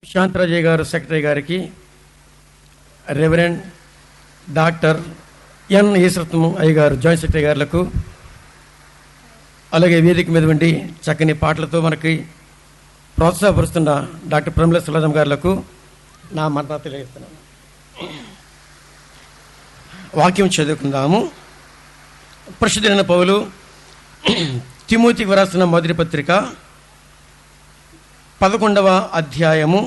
శాంతరాజయ్య గారు సెక్రటరీ గారికి, reverend doctor N ఈశ్వరత్నం అయ్య గారు జాయింట్ సెక్రటరీ గారులకు, అలాగే వేదిక మీద ఉండి చక్కని పాటలతో మనకి ప్రోత్సాహపరుస్తున్న డాక్టర్ ప్రమిళ సులభం గారులకు నా మద్దతు తెలియజేస్తున్నాను. వాక్యం చదువుకుందాము. పరిశుద్ధుడైన పౌలు తిమోతికి వ్రాసిన మొదటి పత్రిక 6వ అధ్యాయము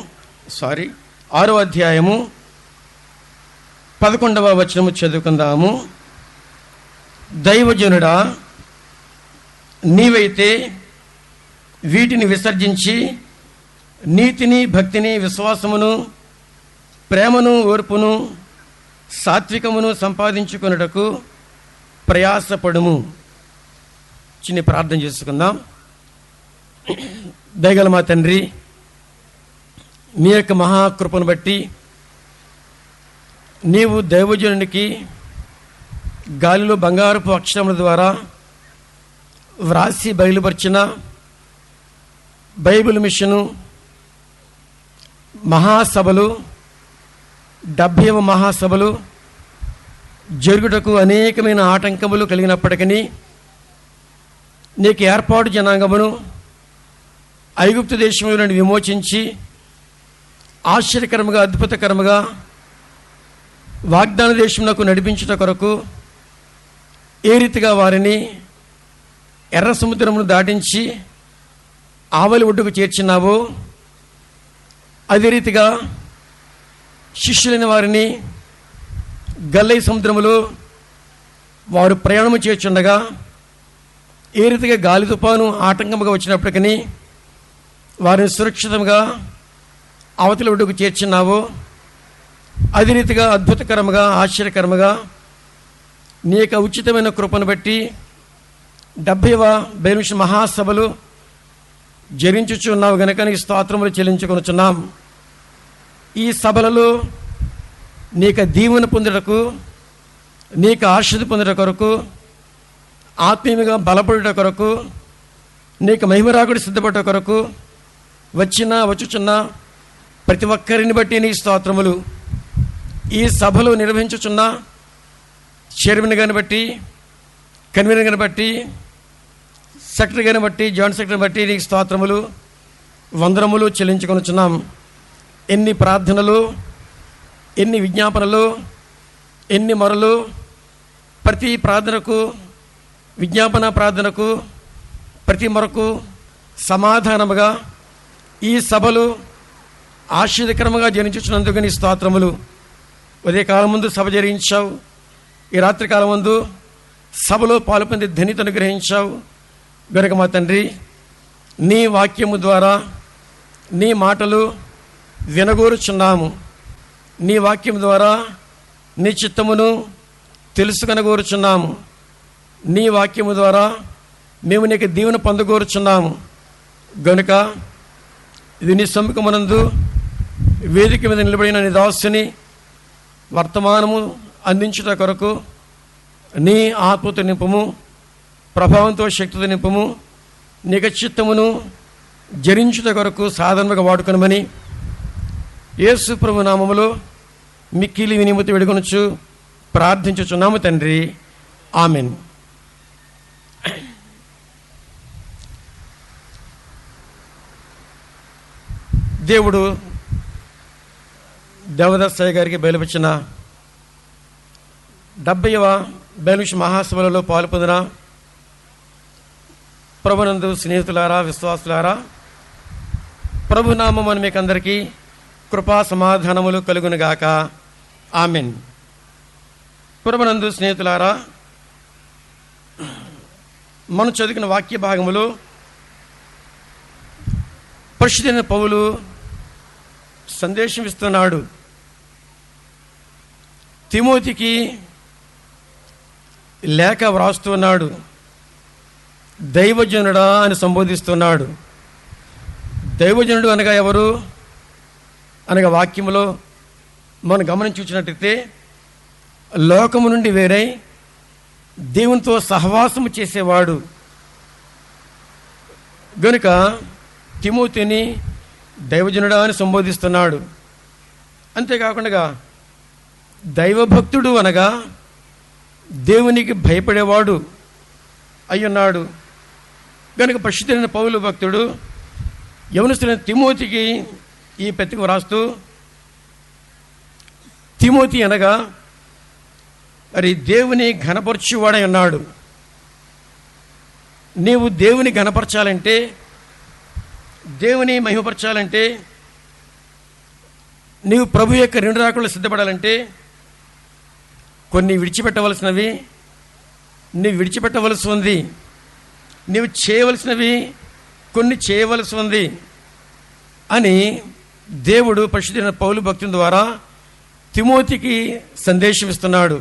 11వ వచనము చదువుకుందాము. దైవజనుడా, నీవైతే వీటిని విసర్జించి నీతిని, భక్తిని, విశ్వాసమును, ప్రేమను, ఓర్పును, సాత్వికమును సంపాదించుకొనుటకు ప్రయాసపడుము. చిన్న ప్రార్థన చేసుకుందాం. దయగల మా తండ్రి, నీ యొక్క మహాకృపను బట్టి నీవు దైవజనునికి గాలిలో బంగారపు అక్షరముల ద్వారా వ్రాసి బయలుపరిచిన బైబిల్ మిషను మహాసభలు, 70వ మహాసభలు జరుగుటకు అనేకమైన ఆటంకములు కలిగినప్పటికీ నీకు ఏర్పాటు జనాంగమును ఐగుప్తు దేశంలో నుండి విమోచించి ఆశ్చర్యకరముగా, అద్భుతకరముగా వాగ్దాన దేశమునకు నడిపించుట కొరకు ఏ రీతిగా వారిని ఎర్ర సముద్రమును దాటించి ఆవలి ఒడ్డుకు చేర్చినావో, అదే రీతిగా శిష్యులైన వారిని గల్లై సముద్రములో వారు ప్రయాణము చేర్చుండగా ఏ రీతిగా గాలి తుఫాను ఆటంకముగా వచ్చినప్పటికీ వారిని సురక్షితంగా అవతలి ఒడ్డుకు చేర్చున్నావో, అదే రీతిగా అద్భుతకరముగా, ఆశ్చర్యకరముగా నీ యొక్క ఉచితమైన కృపను బట్టి 70వ బైబిల్ మహాసభలు జరిగించుచున్నావు గనుక నీకు స్తోత్రములు చెల్లించుకొనుచున్నాం. ఈ సభలలో నీకు దీవెన పొందుటకు, నీకు ఆశీర్వాద పొందుట కొరకు, ఆత్మీయంగా బలపడుట కొరకు, నీకు మహిమరాకుడు సిద్ధపడ్డ కొరకు వచ్చుచున్న ప్రతి ఒక్కరిని బట్టి నీ స్తోత్రములు. ఈ సభలు నిర్వహించుచున్న చైర్మన్ గారిని బట్టి, కన్వీనర్ గారిని బట్టి, సెక్రటరీ గారిని బట్టి, జాయింట్ సెక్రటరీని బట్టి నీకు స్తోత్రములు, వందనములు చెల్లించుకొనుచున్నాం. ఎన్ని ప్రార్థనలు, ఎన్ని విజ్ఞాపనలు, ఎన్ని మొరలు, ప్రతి ప్రార్థనకు, విజ్ఞాపన ప్రార్థనకు, ప్రతి మొరకు సమాధానముగా ఈ సభలు ఆశీర్వదకరముగా జరించుచున్నందుకు నీ స్తోత్రములు. ఉదయకాలం ముందు సభ జరిగించావు, ఈ రాత్రికాలం ముందు సభలో పాల్పొంది ధన్యత అనుగ్రహించావు గనుక మా తండ్రి, నీ వాక్యము ద్వారా నీ మాటలు వినగోరుచున్నాము. నీ వాక్యం ద్వారా నీ చిత్తమును తెలుసుకొనగోరుచున్నాము. నీ వాక్యము ద్వారా మేము నీకు దీవెన పొందగోరుచున్నాము గనుక ఇది నీ సమ్ముఖమునందు వేదిక మీద నిలబడిన నీ దాసుని వర్తమానము అందించుట కొరకు నీ ఆత్మతో నింపము, ప్రభావంతో, శక్తితో నింపము, నీకు చిత్తమును జరించుట కొరకు సాధారణంగా వాడుకొనమని యేసు ప్రభు నామములో మిక్కిలి వినిముతి వేడుకొనుచు ప్రార్థించుచున్నాము తండ్రి. ఆమెన్. దేవుడు దేవదాసయ్య గారికి బయలుపరిచిన 70వ బైబిల్ మహాసభలలో పాల్పొందిన ప్రభునందు స్నేహితులారా, విశ్వాసులారా, ప్రభునామమున మీకు అందరికీ కృపా సమాధానములు కలుగునుగాక. ఆమెన్. ప్రభునందు స్నేహితులారా, మనం చదివిన వాక్య భాగములో పరిశుద్ధైన పౌలు సందేశం ఇస్తున్నాడు. తిమోతికి లేఖ వ్రాస్తున్నాడు. దైవజనుడా అని సంబోధిస్తున్నాడు. దైవజనుడు అనగా ఎవరు అనగా వాక్యములో మనం గమనించి చూసినట్టయితే లోకము నుండి వేరై దేవునితో సహవాసము చేసేవాడు గనుక తిమోతిని దైవజనుడా అని సంబోధిస్తున్నాడు. అంతేకాకుండా దైవభక్తుడు అనగా దేవునికి భయపడేవాడు అయ్యున్నాడు కనుక పరిశుద్ధుడైన పౌలు భక్తుడు యవనస్తుడైన తిమోతికి ఈ పత్రిక వ్రాస్తూ, తిమోతి అనగా మరి దేవుని ఘనపరచువాడై ఉన్నాడు. నీవు దేవుని ఘనపరచాలంటే, దేవుని మహిమపరచాలంటే, నీవు ప్రభు యొక్క రెండు రాకడలు సిద్ధపడాలంటే కొన్ని విడిచిపెట్టవలసినవి నీవు విడిచిపెట్టవలసి ఉంది. నీవు చేయవలసినవి కొన్ని చేయవలసి ఉంది అని దేవుడు పరిశుద్ధుడైన పౌలు భక్తుని ద్వారా తిమోతికి సందేశం ఇస్తున్నాడు.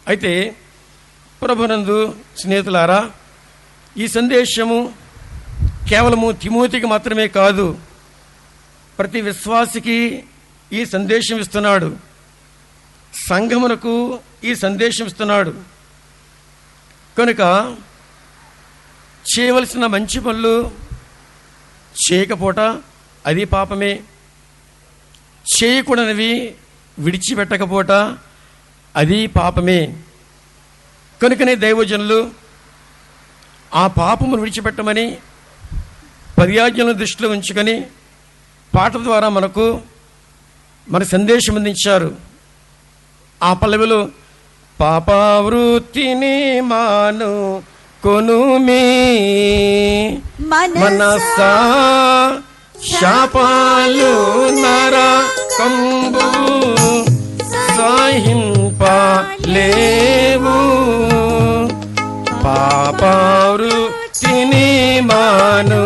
అయితే ప్రభునందు స్నేహితులారా, ఈ సందేశము కేవలము తిమోతికి మాత్రమే కాదు, ప్రతి విశ్వాసికి ఈ సందేశం ఇస్తున్నాడు. సంఘమునకు ఈ సందేశం ఇస్తున్నాడు. కనుక చేయవలసిన మంచి పనులు చేయకపోట అది పాపమే, చేయకూడనివి విడిచిపెట్టకపోట అది పాపమే. కనుకనే దైవజనులు ఆ పాపమును విడిచిపెట్టమని 10 ఆజ్ఞలను దృష్టిలో ఉంచుకొని పాట ద్వారా మన సందేశం అందించారు. ఆ పల్లవిలో పాపవృత్తిని మాను కొనుమి మనసా శాపాలు నరకంబు సహింపలేవు, పాపవృత్తిని మాను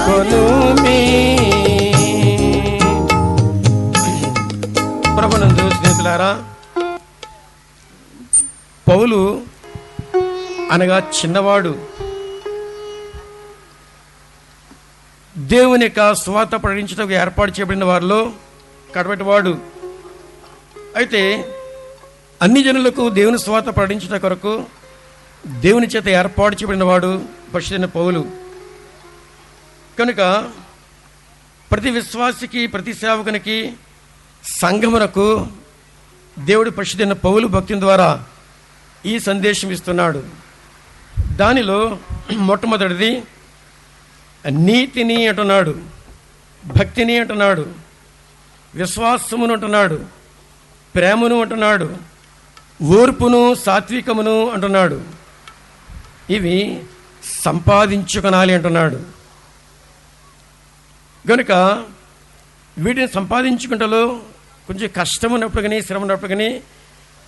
కొనుమి. ప్రభునందు స్నేహితులారా, పౌలు అనగా చిన్నవాడు, దేవుని యొక్క సువార్త ప్రకటించడానికి ఏర్పాటు చేయబడిన వారిలో కడపటివాడు. అయితే అన్ని జనులకు దేవుని సువార్త ప్రకటించడం కొరకు దేవుని చేత ఏర్పాటు చేయబడిన వాడు పరిశుద్ధైన పౌలు. కనుక ప్రతి విశ్వాసికి, ప్రతి సేవకునికి, సంఘమునకు దేవుడు పరిశుద్ధైన పౌలు భక్తుని ద్వారా ఈ సందేశం ఇస్తున్నాడు. దానిలో మొట్టమొదటిది నీతిని అంటున్నాడు, భక్తిని అంటున్నాడు, విశ్వాసమును అంటున్నాడు, ప్రేమను అంటున్నాడు, ఓర్పును, సాత్వికమును అంటున్నాడు. ఇవి సంపాదించుకొనాలి అంటున్నాడు. కనుక వీటిని సంపాదించుకుంటలో కొంచెం కష్టం ఉన్నప్పుడు కానీ, శ్రమ ఉన్నప్పుడు కానీ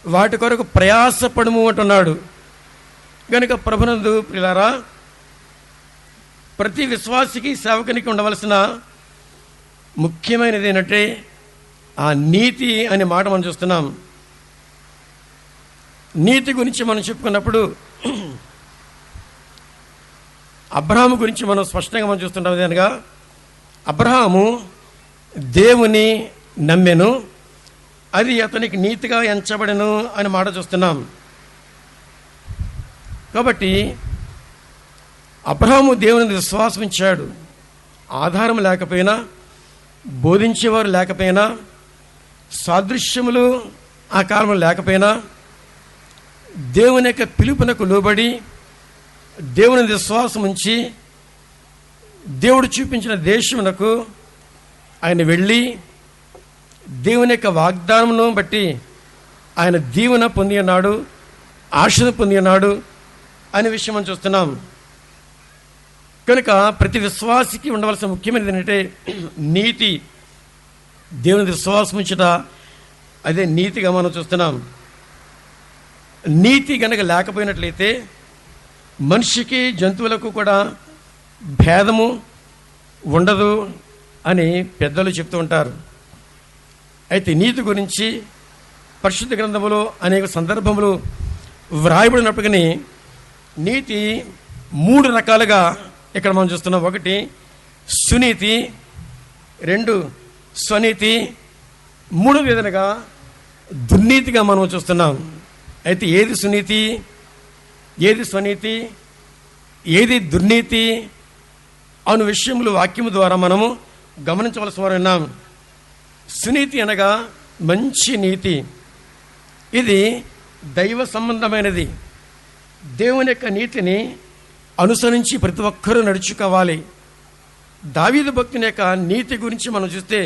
వాటి కొరకు ప్రయాసపడము అంటున్నాడు. కనుక ప్రభునందు ప్రియులారా, ప్రతి విశ్వాసికి, సేవకునికి ఉండవలసిన ముఖ్యమైనది ఏంటంటే ఆ నీతి అనే మాట మనం చూస్తున్నాం. నీతి గురించి మనం చెప్పుకున్నప్పుడు అబ్రహాము గురించి మనం స్పష్టంగా మనం చూస్తుంటాం. అనగా అబ్రహాము దేవుని నమ్మెను, అది అతనికి నీతిగా ఎంచబడెను అని మాట చూస్తున్నాం. కాబట్టి అబ్రహాము దేవుని విశ్వాసం ఇచ్చాడు. ఆధారం లేకపోయినా, బోధించేవారు లేకపోయినా, సాదృశ్యములు ఆ కాలంలో లేకపోయినా, దేవుని యొక్క పిలుపునకు లోబడి దేవుని విశ్వాసం ఉంచి దేవుడు చూపించిన దేశమునకు ఆయన వెళ్ళి దేవుని యొక్క వాగ్దానమును బట్టి ఆయన దీవెన పొంది ఉన్నాడు, ఆశను పొంది ఉన్నాడు అనే విషయం మనం చూస్తున్నాం. కనుక ప్రతి విశ్వాసికి ఉండవలసిన ముఖ్యమైనది ఏంటంటే నీతి. దేవుని విశ్వాసం ఉంచుట అదే నీతిగా మనం చూస్తున్నాం. నీతి కనుక లేకపోయినట్లయితే మనిషికి, జంతువులకు కూడా భేదము ఉండదు అని పెద్దలు చెప్తూ ఉంటారు. అయితే నీతి గురించి పరిశుద్ధ గ్రంథములో అనేక సందర్భములు వ్రాయబడినప్పటికీ నీతి 3 రకాలుగా ఇక్కడ మనం చూస్తున్నాం. 1 సునీతి, 2 స్వనీతి, 3 విధంగా దుర్నీతిగా మనం చూస్తున్నాం. అయితే ఏది సునీతి, ఏది స్వనీతి, ఏది దుర్నీతి అను విషయములు వాక్యము ద్వారా మనము గమనించవలసిన వారు విన్నాం. సునీతి అనగా మంచి నీతి. ఇది దైవ సంబంధమైనది. దేవుని యొక్క నీతిని అనుసరించి ప్రతి ఒక్కరూ నడుచుకోవాలి. దావీదు భక్తుని యొక్క నీతి గురించి మనం చూస్తే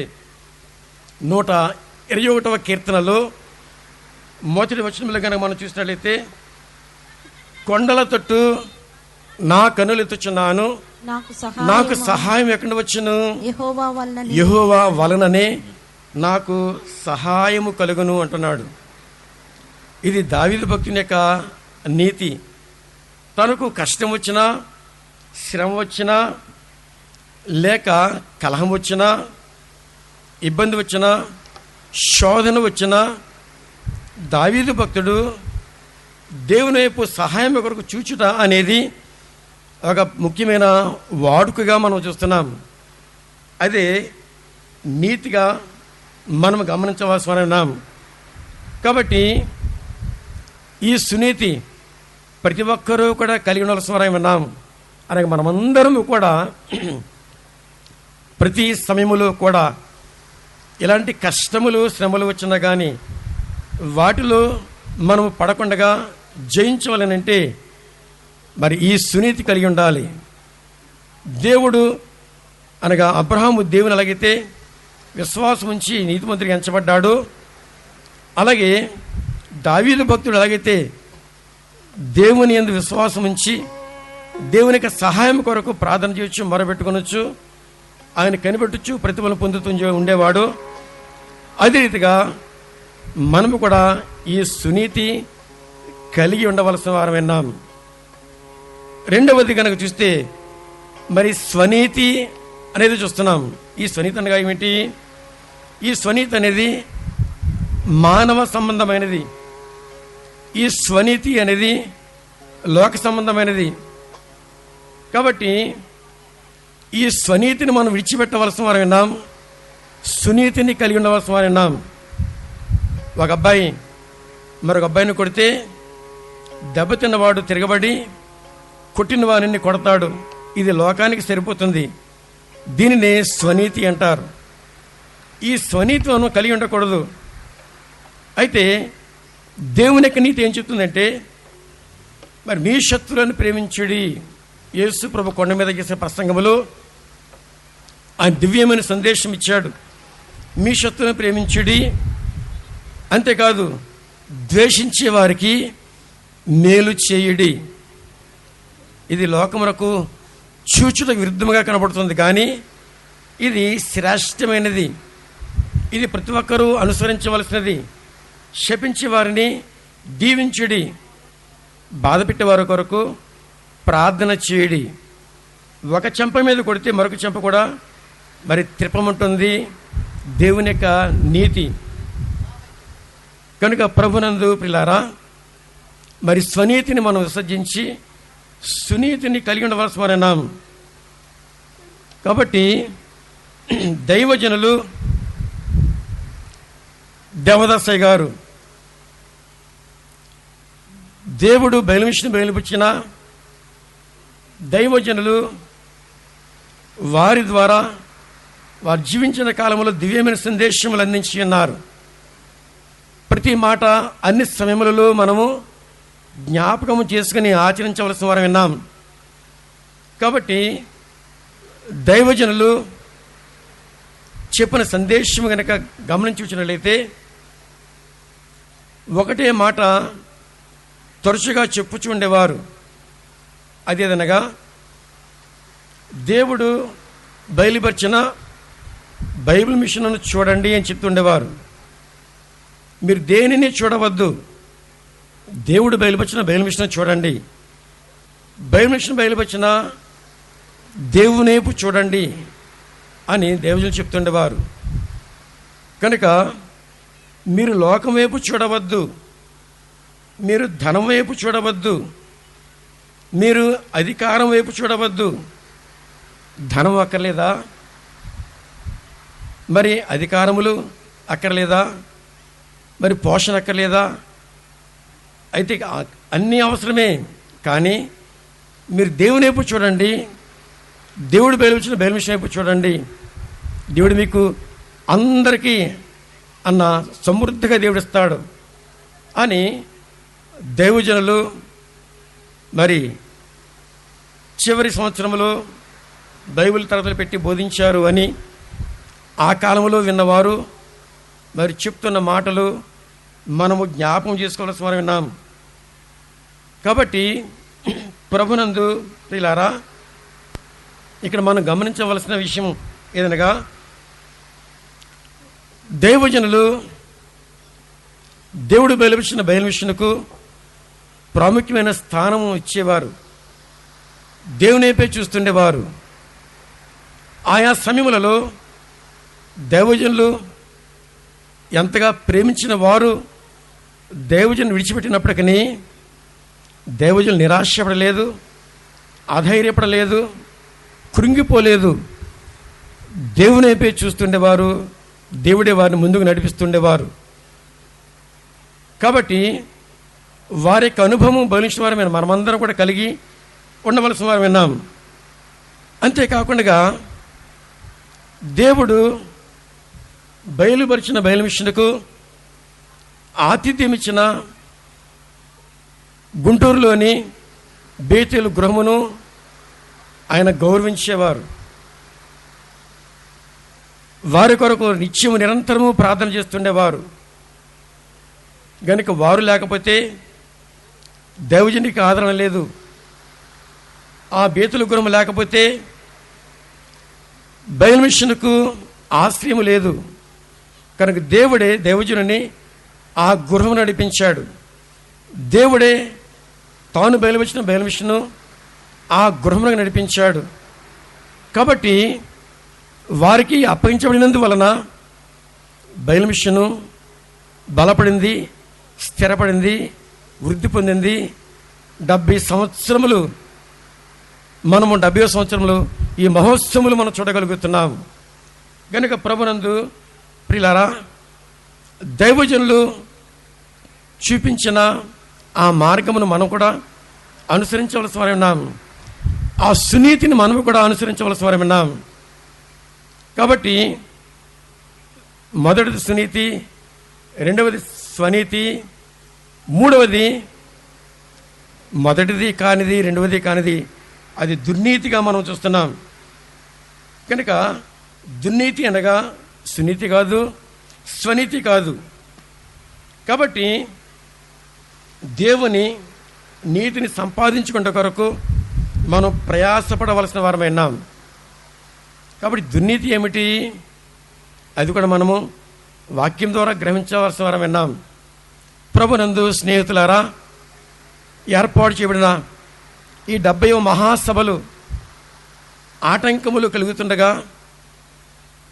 121వ కీర్తనలో మొదటి వచనంలో కనుక మనం చూసినట్లయితే, కొండల తట్టు నా కన్నులు ఎత్తుచున్నాను, నాకు సహాయం ఎక్కడ వచ్చును, యెహోవా వలననే నాకు సహాయము కలుగును అంటున్నాడు. ఇది దావీదు భక్తుని యొక్క నీతి. తనకు కష్టం వచ్చినా, శ్రమ వచ్చినా, లేక కలహం వచ్చినా, ఇబ్బంది వచ్చినా, శోధన వచ్చినా, దావీదు భక్తుడు దేవుని వైపు సహాయం కొరకు చూచుట అనేది ఒక ముఖ్యమైన వాడుకగా మనం చూస్తున్నాం. అదే నీతిగా మనం గమనించవలసి ఉన్నాం. కాబట్టి ఈ సునీతి ప్రతి ఒక్కరూ కూడా కలిగి ఉండవలసిన ఉన్నాం. అనగా మనమందరం కూడా ప్రతి సమయములో కూడా ఇలాంటి కష్టములు, శ్రమలు వచ్చినా కానీ వాటిలో మనము పడకుండా జయించవాలనంటే మరి ఈ సునీతి కలిగి ఉండాలి. దేవుడు అనగా అబ్రహాము దేవుని ఎలాగైతే విశ్వాసం ఉంచి నీతిమంతుడిగా ఎంచబడ్డాడు, అలాగే దావీదు భక్తుడు ఎలాగైతే దేవుని యందు విశ్వాసం ఉంచి దేవునికి సహాయం కొరకు ప్రార్థన చేయొచ్చు, మొరబెట్టుకొనొచ్చు, ఆయన కనిపెట్టచ్చు, ప్రతిఫలం పొందుతూ ఉండేవాడు. అదే రీతిగా మనము కూడా ఈ సునీతి కలిగి ఉండవలసిన వారం విన్నాం. రెండవది కనుక చూస్తే మరి స్వనీతి అనేది చూస్తున్నాం. ఈ స్వనీతి అనగా ఏమిటి? ఈ స్వనీతి అనేది మానవ సంబంధమైనది. ఈ స్వనీతి అనేది లోక సంబంధమైనది. కాబట్టి ఈ స్వనీతిని మనం విడిచిపెట్టవలసిన వారు విన్నాం, సునీతిని కలిగి ఉండవలసిన వారు విన్నాం. ఒక అబ్బాయి మరొక అబ్బాయిని కొడితే దెబ్బతిన్నవాడు తిరగబడి కొట్టిన వారిని కొడతాడు. ఇది లోకానికి సరిపోతుంది. దీనినే స్వనీతి అంటారు. ఈ స్వనీతి మనం కలిగి ఉండకూడదు. అయితే దేవుని యొక్క నీతి ఏం చెప్తుందంటే, మరి మీ శత్రువులను ప్రేమించుడి. యేసు ప్రభు కొండ మీద చేసే ప్రసంగములో ఆయన దివ్యమైన సందేశం ఇచ్చాడు. మీ శత్రువులను ప్రేమించుడి, అంతేకాదు ద్వేషించే వారికి మేలు చేయుడి. ఇది లోకమునకు చూచుటకు విరుద్ధంగా కనబడుతుంది, కానీ ఇది శ్రేష్టమైనది. ఇది ప్రతి ఒక్కరూ అనుసరించవలసినది. శపించే వారిని దీవించుడి, బాధ పెట్టేవారి కొరకు ప్రార్థన చేయుడి. ఒక చెంప మీద కొడితే మరొక చెంప కూడా మరి త్రిప్పమంటుంది దేవుని యొక్క నీతి. కనుక ప్రభునందు ప్రియులారా, మరి స్వనీతిని మనం విసర్జించి సునీతిని కలిగి ఉండవలసి వారన్నాం. కాబట్టి దైవజనులు దేవదాసయ్య గారు దేవుడు బయలుమిషన్ బయలుపుచ్చిన దైవజనులు వారి ద్వారా వారు జీవించిన కాలంలో దివ్యమైన సందేశములు అందించి ఉన్నారు. ప్రతి మాట అన్ని సమయములలో మనము జ్ఞాపకము చేసుకుని ఆచరించవలసిన వారు విన్నాం. కాబట్టి దైవజనులు చెప్పిన సందేశం కనుక గమనించి వచ్చినట్లయితే ఒకటే మాట తరచుగా చెప్పుచూ ఉండేవారు. అదేదనగా దేవుడు బయలుపరిచిన బైబిల్ మిషన్ను చూడండి అని చెప్తుండేవారు. మీరు దేనిని చూడవద్దు, దేవుడు బయలుపరిచిన బైబిల్ మిషన్ చూడండి. బైబిల్ మిషన్ బయలుపరిచిన దేవుని వైపు చూడండి అని దేవుడు చెప్తుండేవారు. కనుక మీరు లోకం వైపు చూడవద్దు, మీరు ధనం వైపు చూడవద్దు, మీరు అధికారం వైపు చూడవద్దు. ధనం అక్కర్లేదా? మరి అధికారములు అక్కర్లేదా? మరి పోషణ అక్కర్లేదా? అయితే అన్నీ అవసరమే, కానీ మీరు దేవుని వైపు చూడండి, దేవుడు బయలుపరిచిన బయలుమిషన్ వైపు చూడండి దేవుడు మీకు అందరికీ అన్న సమృద్ధిగా దేవుడిస్తాడు అని దైవజనులు మరి చివరి సంవత్సరంలో బైబిల్ తరగతులు పెట్టి బోధించారు అని ఆ కాలంలో విన్నవారు మరి చెప్తున్న మాటలు మనము జ్ఞాపకం చేసుకోవాల్సిన వారు విన్నాం. కాబట్టి ప్రభునందు ప్రియులారా, ఇక్కడ మనం గమనించవలసిన విషయం ఏదనగా, దైవజనులు దేవుడు బయలుపరిచిన బయలుమిషన్కు ప్రాముఖ్యమైన స్థానం ఇచ్చేవారు, దేవునిపై చూస్తుండేవారు. ఆయా సమయములలో దైవజనులు ఎంతగా ప్రేమించిన వారు దైవజనులు విడిచిపెట్టినప్పటికీ దైవజనులు నిరాశపడలేదు, అధైర్యపడలేదు, కృంగిపోలేదు. దేవునిపై చూస్తుండేవారు, దేవుడే వారిని ముందుకు నడిపిస్తుండేవారు. కాబట్టి వారి యొక్క అనుభవం బలించిన వారు మనమందరం కూడా కలిగి ఉండవలసిన వారు విన్నాం. అంతేకాకుండా దేవుడు బయలుపరిచిన బయలుమిషన్కు ఆతిథ్యం ఇచ్చిన గుంటూరులోని బేతేలు గృహమును ఆయన గౌరవించేవారు. వారి కొరకు నిత్యము నిరంతరము ప్రార్థన చేస్తుండేవారు. గనుక వారు లేకపోతే దైవజనునికి ఆదరణ లేదు. ఆ బేతుల గృహం లేకపోతే బయలుమిషన్కు ఆశ్రయం లేదు. కనుక దేవుడే దైవజనుని ఆ గృహం నడిపించాడు. దేవుడే తాను బయలువచ్చిన బయలుమిషను ఆ గృహంలో నడిపించాడు. కాబట్టి వారికి అప్పగించబడినందువలన బయలుమిషను బలపడింది, స్థిరపడింది, వృద్ధి పొందింది. 70 సంవత్సరములు మనము 70వ సంవత్సరంలో ఈ మహోత్సవములు మనం చూడగలుగుతున్నాము. కనుక ప్రభునందు ప్రియులారా, దైవజనులు చూపించిన ఆ మార్గమును మనం కూడా అనుసరించవలసిన వారు ఉన్నాం. ఆ సునీతిని మనము కూడా అనుసరించవలసిన వారు ఉన్నాం. కాబట్టి మొదటిది సునీతి, రెండవది స్వనీతి, మూడవది మొదటిది కానిది రెండవది కానిది అది దుర్నీతిగా మనం చూస్తున్నాం. కనుక దుర్నీతి అనగా సునీతి కాదు, స్వనీతి కాదు. కాబట్టి దేవుని నీతిని సంపాదించుకునే కొరకు మనం ప్రయాసపడవలసిన వారమైనాం. కాబట్టి దుర్నీతి ఏమిటి, అది కూడా మనము వాక్యం ద్వారా గ్రహించవలసిన వారమైనాం. ప్రభునందు స్నేహితులారా, ఏర్పాటు చేయబడిన ఈ 70వ మహాసభలు ఆటంకములు కలుగుతుండగా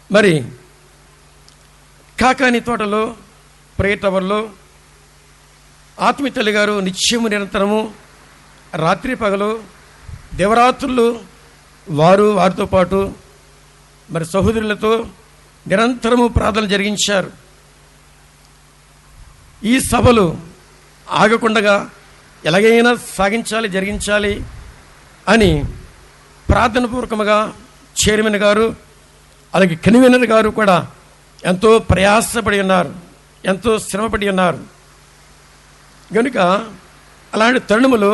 మరి కాకాని తోటలో ప్రేయర్ టవర్లో ఆత్మీయ తల్లి గారు నిత్యము నిరంతరము రాత్రి పగలు దేవరాత్రులు వారితో పాటు మరి సహోదరులతో నిరంతరము ప్రార్థన జరిగించారు. ఈ సభలు ఆగకుండగా ఎలాగైనా సాగించాలి, జరిగించాలి అని ప్రార్థనపూర్వకముగా చైర్మన్ గారు అలాగే కన్వీనర్ గారు కూడా ఎంతో ప్రయాసపడి ఉన్నారు, ఎంతో శ్రమపడి ఉన్నారు. కనుక అలాంటి తరుణములో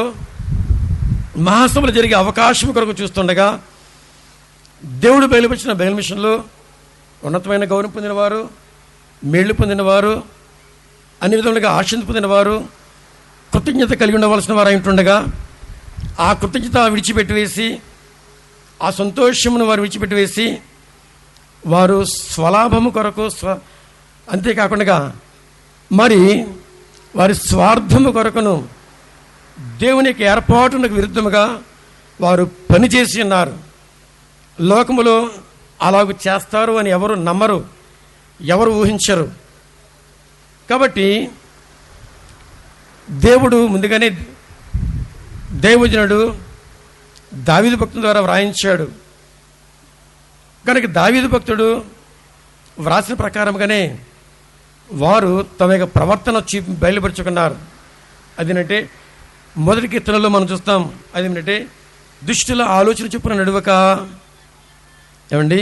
మహాసభలు జరిగే అవకాశం కొరకు చూస్తుండగా దేవుడు బయలుపరిచిన బయలుమిషన్లో ఉన్నతమైన గౌరవం పొందినవారు, మేళ్లు పొందినవారు, అన్ని విధములుగా ఆశీర్వాదం పొందినవారు, కృతజ్ఞత కలిగి ఉండవలసిన వారు ఉంటుండగా ఆ కృతజ్ఞత విడిచిపెట్టివేసి, ఆ సంతోషమును వారు విడిచిపెట్టివేసి వారు స్వలాభము కొరకు అంతేకాకుండా మరి వారి స్వార్థము కొరకును దేవుని యొక్క ఏర్పాటునకు విరుద్ధముగా వారు పనిచేసి ఉన్నారు. లోకములో అలాగ చేస్తారు అని ఎవరు నమ్మరు, ఎవరు ఊహించరు. కాబట్టి దేవుడు ముందుగానే దైవజనుడు దావీదు భక్తుల ద్వారా వ్రాయించాడు. కనుక దావీదు భక్తుడు వ్రాసిన ప్రకారంగానే వారు తమ యొక్క ప్రవర్తన బయలుపరుచుకున్నారు. అదేంటంటే మొదటి కీర్తనలో మనం చూస్తాం, అదేంటంటే దుష్టుల ఆలోచన చొప్పున నడువక, ఏమండి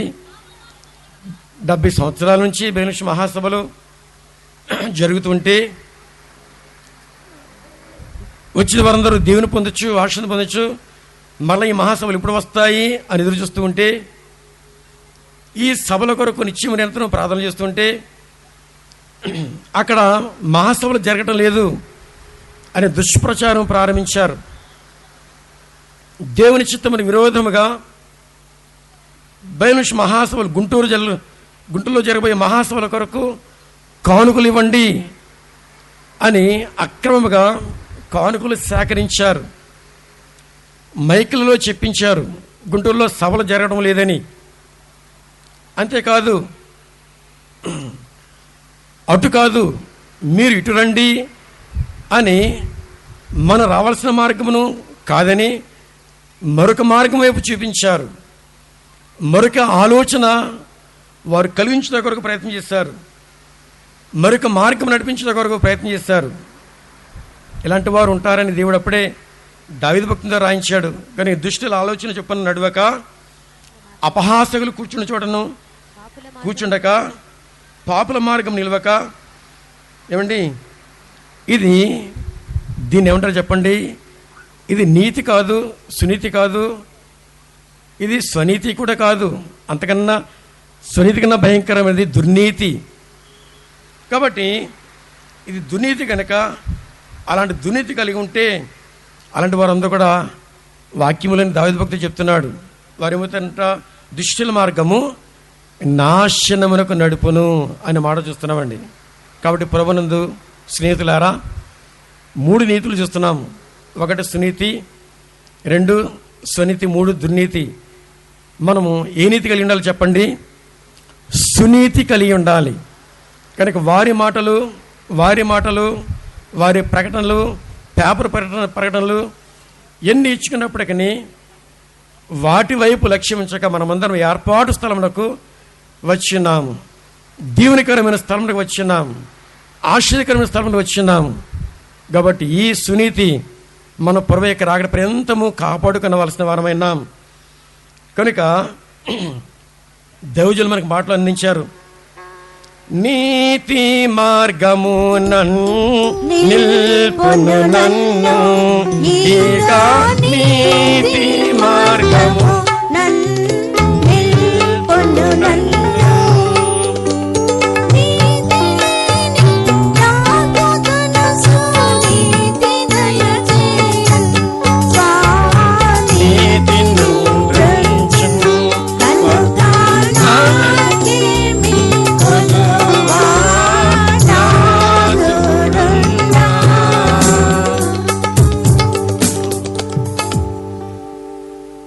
70 సంవత్సరాల నుంచి బెనిష్ మహాసభలు జరుగుతుంటే వచ్చిన వారందరూ దేవుని పొందొచ్చు, ఆశను పొందొచ్చు, మళ్ళీ ఈ మహాసభలు ఎప్పుడు వస్తాయి అని ఎదురు చూస్తూ ఉంటే, ఈ సభల కొరకు నిత్యం నిరంతరం ప్రార్థన చేస్తుంటే అక్కడ మహాసభలు జరగటం లేదు అనే దుష్ప్రచారం ప్రారంభించారు. దేవుని చిత్తముని విరోధముగా బైనుష్ మహాసభలు గుంటూరులో జరగబోయే మహాసభల కొరకు కానుకలు ఇవ్వండి అని అక్రమముగా కానుకలు సేకరించారు. మైకులలో చెప్పించారు గుంటూరులో సభలు జరగడం లేదని. అంతేకాదు, అటు కాదు మీరు ఇటు రండి అని మనం రావాల్సిన మార్గమును కాదని మరొక మార్గం వైపు చూపించారు. మరొక ఆలోచన వారు కలిగించడం కొరకు ప్రయత్నం చేశారు. మరొక మార్గం నడిపించడం కొరకు ప్రయత్నం చేశారు. ఇలాంటి వారు ఉంటారని దేవుడు అప్పుడే దావీదు భక్తునితో రాయించాడు. కానీ దుష్టుల ఆలోచన చొప్పున నడవక, అపహాసకులు కూర్చున్న చోటను కూర్చుండక, పాపుల మార్గం నిలవక, ఏమండి దీన్ని ఏమంటారు చెప్పండి? ఇది నీతి కాదు, సునీతి కాదు, ఇది స్వనీతి కూడా కాదు, అంతకన్నా స్వనీతి కన్నా భయంకరమైనది దుర్నీతి. కాబట్టి ఇది దుర్నీతి కనుక అలాంటి దుర్నీతి కలిగి ఉంటే అలాంటి వారందరూ కూడా వాక్యములని దావీదు భక్తుడు చెప్తున్నాడు. వారి ఏమవుతారంట? దుష్టుల మార్గము నాశనమునకు నడుపును అనే మాట చూస్తున్నామండి. కాబట్టి ప్రభునందు స్నేహితులారా, 3 నీతులు చూస్తున్నాము. 1 సునీతి, 2 స్వనీతి, 3 దుర్నీతి. మనము ఏ నీతి కలిగి ఉండాలి చెప్పండి? సునీతి కలిగి ఉండాలి. కనుక వారి మాటలు, వారి ప్రకటనలు, పేపర్ ప్రకటనలు ఎన్ని ఇచ్చుకున్నప్పటికీ వాటి వైపు లక్ష్యమించక మనమందరం ఏర్పాటు స్థలమునకు వచ్చినాము, దీవెనకరమైన స్థలమునకు వచ్చినాము, ఆశ్చర్యకరమైన స్థలమునకు వచ్చినాము. కాబట్టి ఈ సునీతి మన ప్రభువు యొక్క రాకడ పర్యంతము కాపాడుకొనవలసిన వారమైనాం. కనుక దైవజనులు మనకు మాటలు అందించారు. నీతి మార్గము నిల్పును నన్ను, ఇక నీతి మార్గము నిల్పును నన్ను.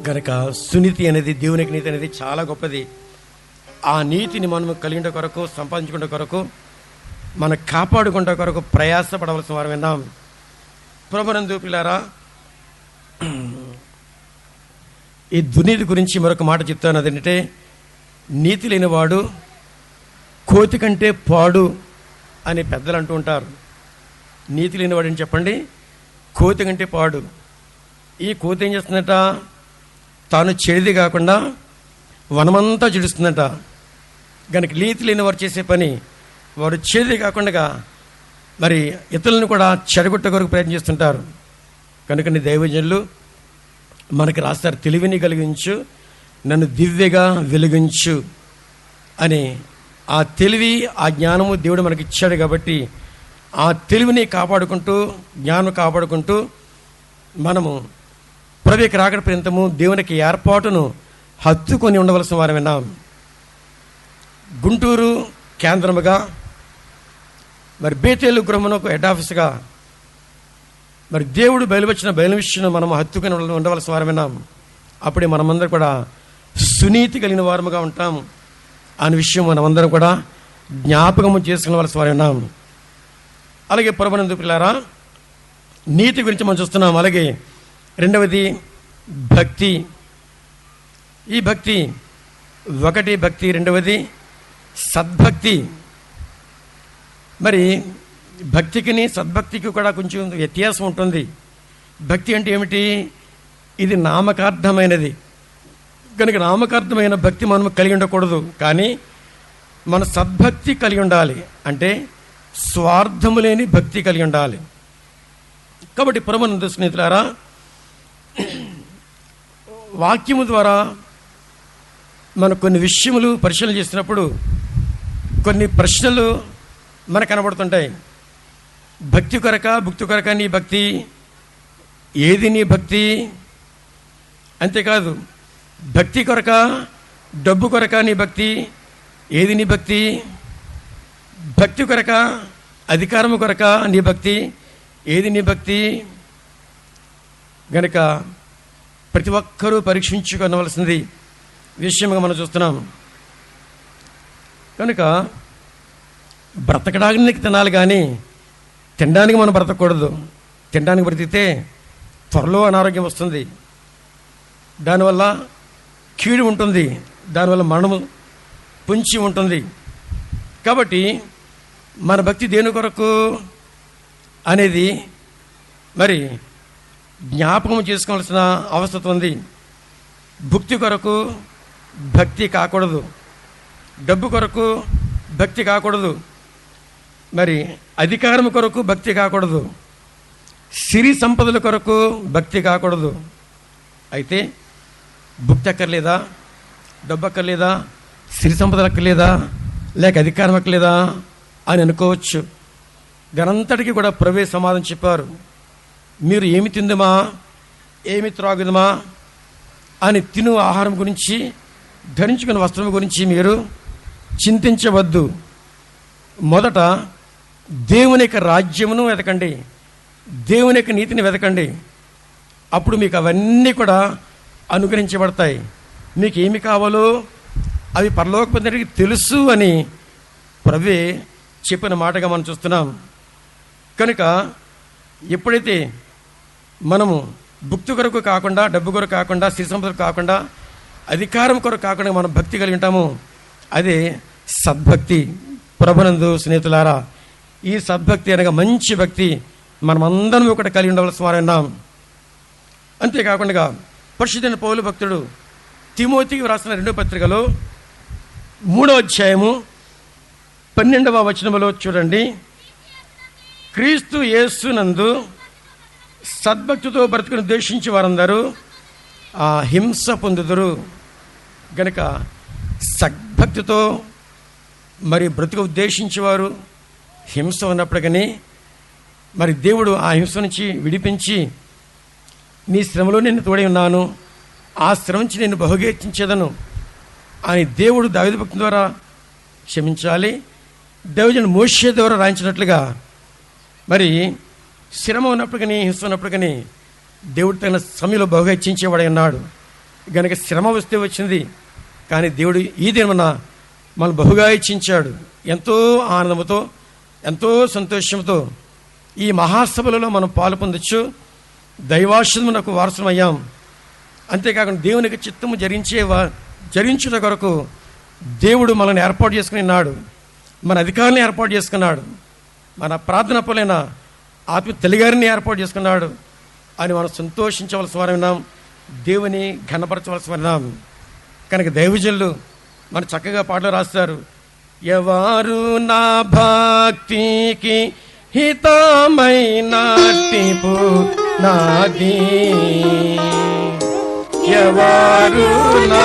కనుక సునీతి అనేది, దేవునికి నీతి అనేది చాలా గొప్పది. ఆ నీతిని మనం కలిగిన కొరకు, సంపాదించుకునే కొరకు, మనం కాపాడుకునే కొరకు ప్రయాసపడవలసిన వారు విన్నాం. ప్రభునందు పిల్లారా, ఈ దుర్నీతి గురించి మరొక మాట చెప్తాను. అదేంటంటే, నీతి లేనివాడు కోతి కంటే పాడు అని పెద్దలు అంటూ ఉంటారు. నీతి లేనివాడు అని చెప్పండి, కోతి కంటే పాడు. ఈ కోతి ఏం చేస్తుందట? తాను చెడిది కాకుండా వనమంతా చెడుస్తుందట. కనుక నీతి లేని వారు చేసే పని, వారు చెడిది కాకుండా మరి ఇతరులను కూడా చెడగొట్ట కొరకు ప్రయత్నం చేస్తుంటారు. కనుక నీ దైవజనులు మనకి రాస్తారు, తెలివిని కలిగించు, నన్ను దివ్యగా వెలిగించు అని. ఆ తెలివి, ఆ జ్ఞానము దేవుడు మనకి ఇచ్చాడు. కాబట్టి ఆ తెలివిని కాపాడుకుంటూ, జ్ఞానం కాపాడుకుంటూ మనము ప్రభువుకి రాకడ పర్యంతము దేవునికి ఏర్పాటును హత్తుకొని ఉండవలసిన వారు విన్నాం. గుంటూరు కేంద్రముగా, మరి బేతేలు గృహమునకు హెడ్ ఆఫీస్గా మరి దేవుడు బయలువచ్చిన విషయం మనం హత్తుకొని ఉండవలసిన వారు విన్నాం. అప్పుడే మనమందరం కూడా సునీతి కలిగిన వారముగా ఉంటాం అనే విషయం మనమందరం కూడా జ్ఞాపకము చేసుకునవలసిన వారు విన్నాం. అలాగే ప్రభునందు పిల్లారా, నీతి గురించి మనం చూస్తున్నాం. అలాగే రెండవది భక్తి. ఈ భక్తి, 1 భక్తి, రెండవది సద్భక్తి. మరి భక్తికిని సద్భక్తికి కూడా కొంచెం వ్యత్యాసం ఉంటుంది. భక్తి అంటే ఏమిటి? ఇది నామకార్థమైనది. కనుక నామకార్థమైన భక్తి మనం కలిగి ఉండకూడదు. కానీ మన సద్భక్తి కలిగి ఉండాలి, అంటే స్వార్థము లేని భక్తి కలిగి ఉండాలి. కాబట్టి ప్రభునందు స్నేహితులారా, వాక్యము ద్వారా మనం కొన్ని విషయములు పరిశీలన చేసినప్పుడు కొన్ని ప్రశ్నలు మనకు కనబడుతుంటాయి. భక్తి కొరక, భక్తి కొరక నీ భక్తి, ఏది నీ భక్తి? అంతేకాదు, భక్తి కొరక, డబ్బు కొరక నీ భక్తి, ఏది నీ భక్తి? భక్తి కొరక, అధికారము కొరక నీ భక్తి, ఏది నీ భక్తి? గనుక ప్రతి ఒక్కరూ పరీక్షించుకోవలసింది విషయంగా మనం చూస్తున్నాం. కనుక బ్రతకడానికి తినాలి, కానీ తినడానికి మనం బ్రతకూడదు. తినడానికి బ్రతికితే త్వరలో అనారోగ్యం వస్తుంది, దానివల్ల కీడు ఉంటుంది, దానివల్ల మరణము పొంచి ఉంటుంది. కాబట్టి మన భక్తి దేని కొరకు అనేది మరి జ్ఞాపకం చేసుకోవాల్సిన అవసరం ఉంది. భక్తి కొరకు భక్తి కాకూడదు, డబ్బు కొరకు భక్తి కాకూడదు, మరి అధికారం కొరకు భక్తి కాకూడదు, సిరి సంపదల కొరకు భక్తి కాకూడదు. అయితే భక్తి అక్కర్లేదా? డబ్బు అక్కర్లేదా? సిరి సంపదలు అక్కర్లేదా? లేక అధికారం అక్కర్లేదా అని అనుకోవచ్చు. గనంతటికి కూడా ప్రభువే సమాధానం చెప్పారు. మీరు ఏమి తిందుమా, ఏమి త్రాగుదమా అని, తిను ఆహారం గురించి, ధరించుకున్న వస్త్రం గురించి మీరు చింతించవద్దు. మొదట దేవుని యొక్క రాజ్యమును వెతకండి, దేవుని యొక్క నీతిని వెతకండి, అప్పుడు మీకు అవన్నీ కూడా అనుగ్రహించబడతాయి. మీకు ఏమి కావాలో అవి పరలోక తండ్రికి తెలుసు అని ప్రభువే చెప్పిన మాటగా మనం చూస్తున్నాం. కనుక ఎప్పుడైతే మనము భక్తి కొరకు కాకుండా, డబ్బు కొరకు కాకుండా, సిరి సంపదలు కాకుండా, అధికారం కొరకు కాకుండా మనం భక్తి కలిగి ఉంటాము, అదే సద్భక్తి. ప్రభునందు స్నేహితులారా, ఈ సద్భక్తి అనగా మంచి భక్తి మనమందరం ఒకటి కలిగి ఉండవలసిన వారు ఉన్నాం. అంతేకాకుండా పరిశుద్ధైన పౌలు భక్తుడు తిమోతికి వ్రాసిన 2వ పత్రికలో 3వ అధ్యాయము 12వ వచనములో చూడండి, క్రీస్తు యేసునందు సద్భక్తితో బ్రతుకుని ఉద్దేశించి వారందరూ హింస పొందుదురు. గనుక సద్భక్తితో మరి బ్రతుకు ఉద్దేశించేవారు హింస ఉన్నప్పుడు కానీ, మరి దేవుడు ఆ హింస నుంచి విడిపించి, నీ శ్రమలో నేను తోడై ఉన్నాను, ఆ శ్రమ నుంచి నేను బహుగా హెచ్చించేదను అని దేవుడు దావీదు భక్తి ద్వారా క్షమించాలి. దైవజనుడు మోషే ద్వారా రాయించినట్లుగా మరి శ్రమ ఉన్నప్పుడు కానీ, హింస ఉన్నప్పుడు కానీ దేవుడు తన సమయంలో బహుగా హెచ్చించేవాడై ఉన్నాడు. కనుక శ్రమ వస్తే వచ్చింది, కానీ దేవుడు ఈ దినమున మనం బహుగా హెచ్చించాడు. ఎంతో ఆనందంతో, ఎంతో సంతోషంతో ఈ మహాసభలలో మనం పాలు పొందొచ్చు, దైవాశీర్వాదమునకు వారసులమయ్యాం. అంతేకాకుండా దేవునికి చిత్తము జరించుట కొరకు దేవుడు మనల్ని ఏర్పాటు చేసుకుని ఉన్నాడు, మన అధికారులను ఏర్పాటు చేసుకున్నాడు, మన ప్రార్థన పనులైన ఆత్మ తెలిగారిని ఏర్పాటు చేసుకున్నాడు అని మనం సంతోషించవలసి వారినాం, దేవుని ఘనపరచవలసి వారినాం. కనుక దైవజనులు మన చక్కగా పాటలు రాస్తారు. ఎవరు నా భక్తికి హితమైన టిపు నాది, ఎవరు నా